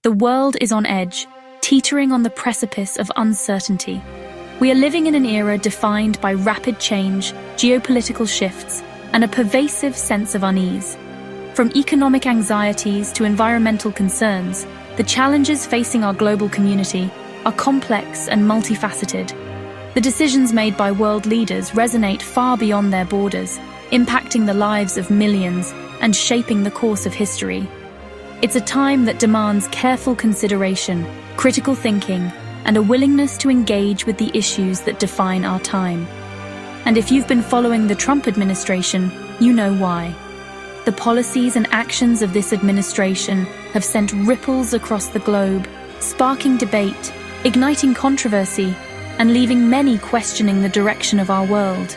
The world is on edge, teetering on the precipice of uncertainty. We are living in an era defined by rapid change, geopolitical shifts, and a pervasive sense of unease. From economic anxieties to environmental concerns, the challenges facing our global community are complex and multifaceted. The decisions made by world leaders resonate far beyond their borders, impacting the lives of millions and shaping the course of history. It's a time that demands careful consideration, critical thinking, and a willingness to engage with the issues that define our time. And if you've been following the Trump administration, you know why. The policies and actions of this administration have sent ripples across the globe, sparking debate, igniting controversy, and leaving many questioning the direction of our world.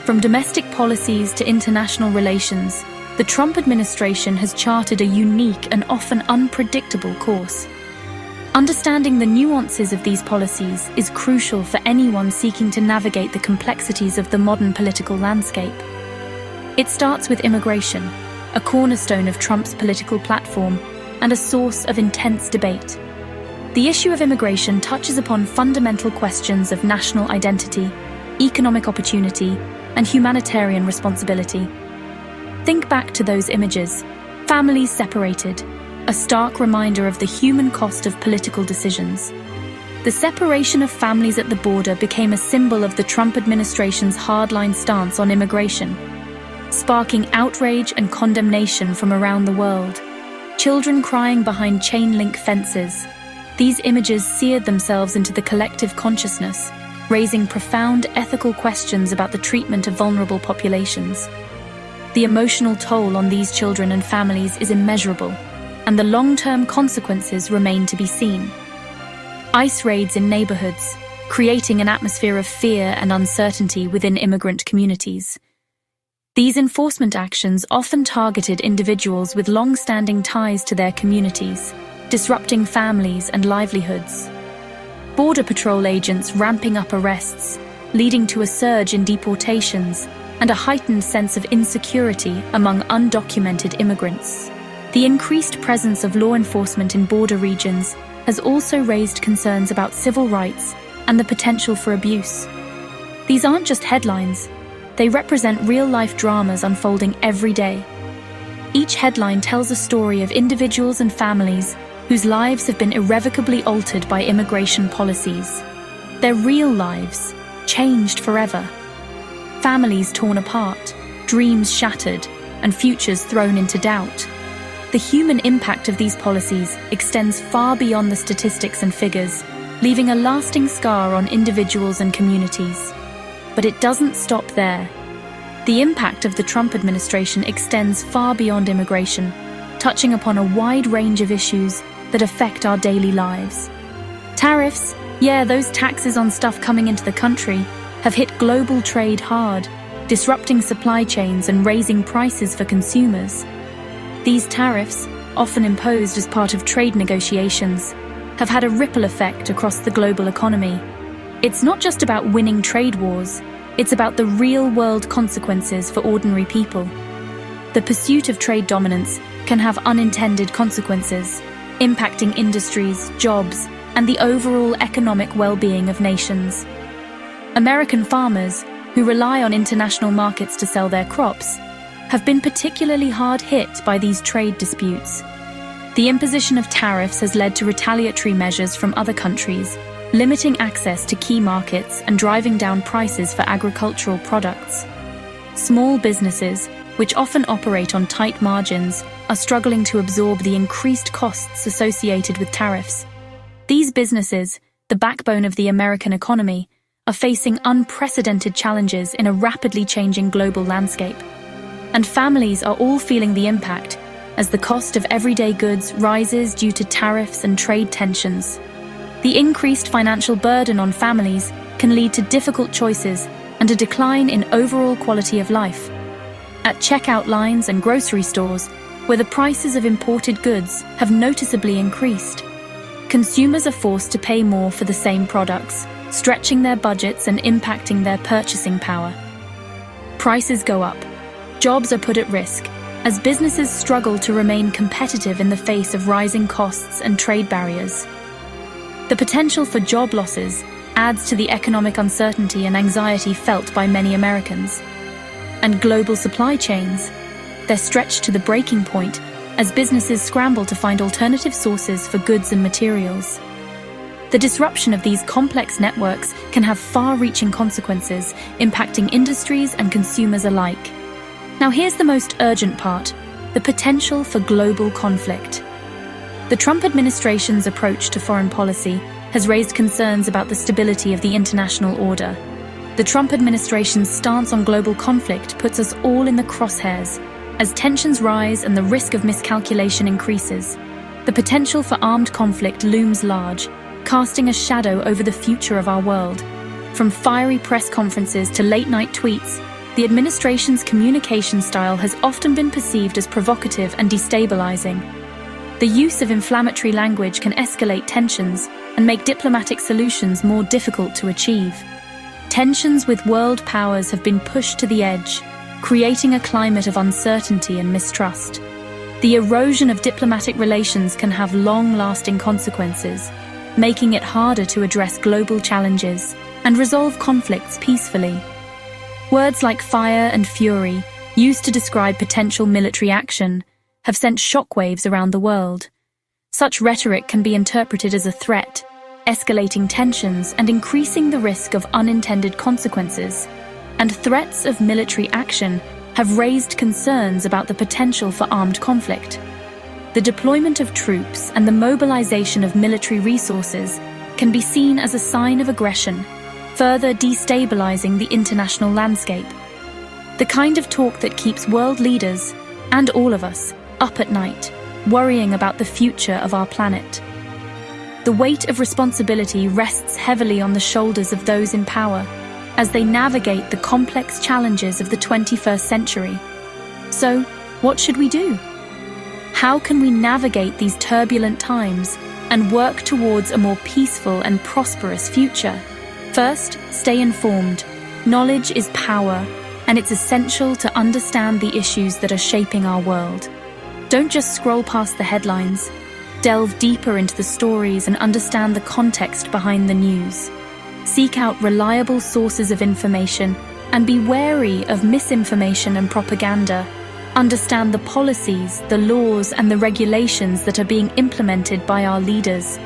From domestic policies to international relations, the Trump administration has charted a unique and often unpredictable course. Understanding the nuances of these policies is crucial for anyone seeking to navigate the complexities of the modern political landscape. It starts with immigration, a cornerstone of Trump's political platform and a source of intense debate. The issue of immigration touches upon fundamental questions of national identity, economic opportunity, and humanitarian responsibility. Think back to those images, families separated, a stark reminder of the human cost of political decisions. The separation of families at the border became a symbol of the Trump administration's hardline stance on immigration, sparking outrage and condemnation from around the world. Children crying behind chain-link fences. These images seared themselves into the collective consciousness, raising profound ethical questions about the treatment of vulnerable populations. The emotional toll on these children and families is immeasurable, and the long-term consequences remain to be seen. ICE raids in neighborhoods, creating an atmosphere of fear and uncertainty within immigrant communities. These enforcement actions often targeted individuals with long-standing ties to their communities, disrupting families and livelihoods. Border Patrol agents ramping up arrests, leading to a surge in deportations and a heightened sense of insecurity among undocumented immigrants. The increased presence of law enforcement in border regions has also raised concerns about civil rights and the potential for abuse. These aren't just headlines, they represent real-life dramas unfolding every day. Each headline tells a story of individuals and families whose lives have been irrevocably altered by immigration policies. Their real lives, changed forever. Families torn apart, dreams shattered, and futures thrown into doubt. The human impact of these policies extends far beyond the statistics and figures, leaving a lasting scar on individuals and communities. But it doesn't stop there. The impact of the Trump administration extends far beyond immigration, touching upon a wide range of issues that affect our daily lives. Tariffs, those taxes on stuff coming into the country, have hit global trade hard, disrupting supply chains and raising prices for consumers. These tariffs, often imposed as part of trade negotiations, have had a ripple effect across the global economy. It's not just about winning trade wars, it's about the real-world consequences for ordinary people. The pursuit of trade dominance can have unintended consequences, impacting industries, jobs, and the overall economic well-being of nations. American farmers, who rely on international markets to sell their crops, have been particularly hard hit by these trade disputes. The imposition of tariffs has led to retaliatory measures from other countries, limiting access to key markets and driving down prices for agricultural products. Small businesses, which often operate on tight margins, are struggling to absorb the increased costs associated with tariffs. These businesses, the backbone of the American economy, are facing unprecedented challenges in a rapidly changing global landscape. And families are all feeling the impact as the cost of everyday goods rises due to tariffs and trade tensions. The increased financial burden on families can lead to difficult choices and a decline in overall quality of life. At checkout lines and grocery stores, where the prices of imported goods have noticeably increased, consumers are forced to pay more for the same products, stretching their budgets and impacting their purchasing power. Prices go up, jobs are put at risk, as businesses struggle to remain competitive in the face of rising costs and trade barriers. The potential for job losses adds to the economic uncertainty and anxiety felt by many Americans. And global supply chains, they're stretched to the breaking point as businesses scramble to find alternative sources for goods and materials. The disruption of these complex networks can have far-reaching consequences, impacting industries and consumers alike. Now here's the most urgent part: the potential for global conflict. The Trump administration's approach to foreign policy has raised concerns about the stability of the international order. The Trump administration's stance on global conflict puts us all in the crosshairs. As tensions rise and the risk of miscalculation increases, the potential for armed conflict looms large, casting a shadow over the future of our world. From fiery press conferences to late-night tweets, the administration's communication style has often been perceived as provocative and destabilizing. The use of inflammatory language can escalate tensions and make diplomatic solutions more difficult to achieve. Tensions with world powers have been pushed to the edge, creating a climate of uncertainty and mistrust. The erosion of diplomatic relations can have long-lasting consequences, making it harder to address global challenges and resolve conflicts peacefully. Words like fire and fury, used to describe potential military action, have sent shockwaves around the world. Such rhetoric can be interpreted as a threat, escalating tensions and increasing the risk of unintended consequences. And threats of military action have raised concerns about the potential for armed conflict. The deployment of troops and the mobilization of military resources can be seen as a sign of aggression, further destabilizing the international landscape. The kind of talk that keeps world leaders, and all of us, up at night, worrying about the future of our planet. The weight of responsibility rests heavily on the shoulders of those in power as they navigate the complex challenges of the 21st century. So, what should we do? How can we navigate these turbulent times and work towards a more peaceful and prosperous future? First, stay informed. Knowledge is power, and it's essential to understand the issues that are shaping our world. Don't just scroll past the headlines. Delve deeper into the stories and understand the context behind the news. Seek out reliable sources of information and be wary of misinformation and propaganda. Understand the policies, the laws, and the regulations that are being implemented by our leaders.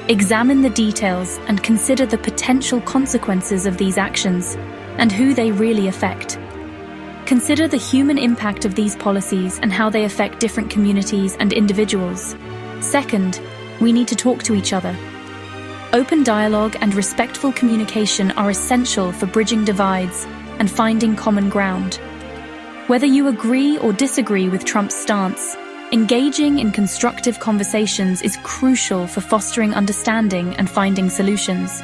Examine the details and consider the potential consequences of these actions and who they really affect. Consider the human impact of these policies and how they affect different communities and individuals. Second, we need to talk to each other. Open dialogue and respectful communication are essential for bridging divides and finding common ground. Whether you agree or disagree with Trump's stance, engaging in constructive conversations is crucial for fostering understanding and finding solutions.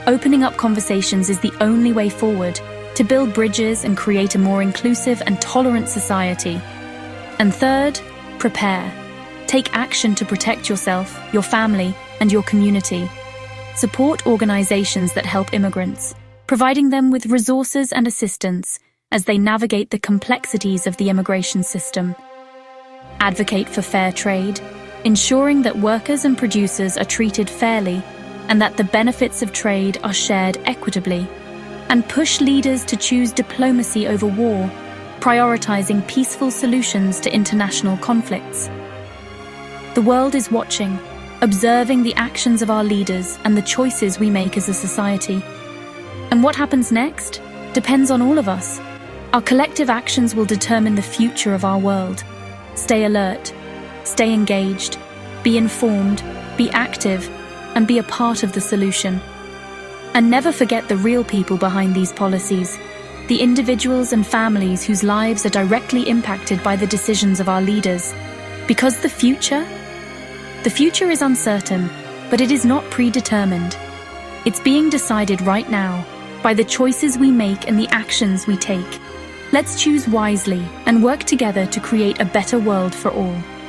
Opening up conversations is the only way forward to build bridges and create a more inclusive and tolerant society. And third, prepare. Take action to protect yourself, your family, and your community. Support organizations that help immigrants, providing them with resources and assistance as they navigate the complexities of the immigration system. Advocate for fair trade, ensuring that workers and producers are treated fairly and that the benefits of trade are shared equitably. And push leaders to choose diplomacy over war, prioritizing peaceful solutions to international conflicts. The world is watching, observing the actions of our leaders and the choices we make as a society. And what happens next depends on all of us. Our collective actions will determine the future of our world. Stay alert, stay engaged, be informed, be active, and be a part of the solution. And never forget the real people behind these policies, the individuals and families whose lives are directly impacted by the decisions of our leaders. Because the future is uncertain, but it is not predetermined. It's being decided right now by the choices we make and the actions we take. Let's choose wisely and work together to create a better world for all.